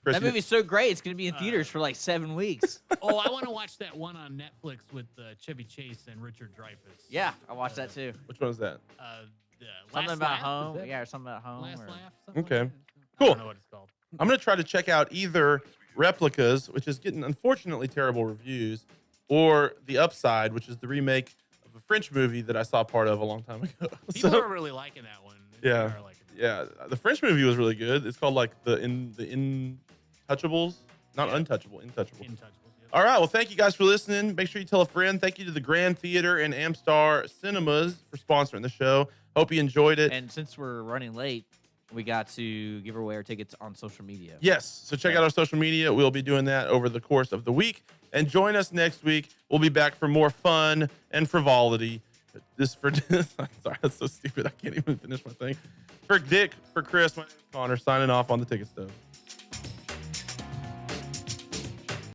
Chris, That movie's so great. It's gonna be in theaters for like 7 weeks. Oh, I want to watch that one on Netflix with Chevy Chase and Richard Dreyfuss. Yeah, I watched that too. Which one is that? The Something Last about Laugh, is home. that Yeah, it? or something about home. Last or- Laugh. something Okay. Like that. I Cool. don't know what it's called. I'm gonna try to check out either Replicas, which is getting unfortunately terrible reviews, or The Upside, which is the remake of a French movie that I saw part of a long time ago. People So- are really liking that one. Yeah. They are liking it. Yeah, the French movie was really good. It's called like the Intouchables, not Untouchable, Intouchable. Intouchables, yeah. All right, well, thank you guys for listening. Make sure you tell a friend. Thank you to the Grand Theater and Amstar Cinemas for sponsoring the show. Hope you enjoyed it. And since we're running late, we got to give away our tickets on social media. Yes, so check out our social media. We'll be doing that over the course of the week. And join us next week. We'll be back for more fun and frivolity. I'm sorry, that's so stupid. I can't even finish my thing. For Dick, for Chris, my name is Connor, signing off on the Ticket Stub.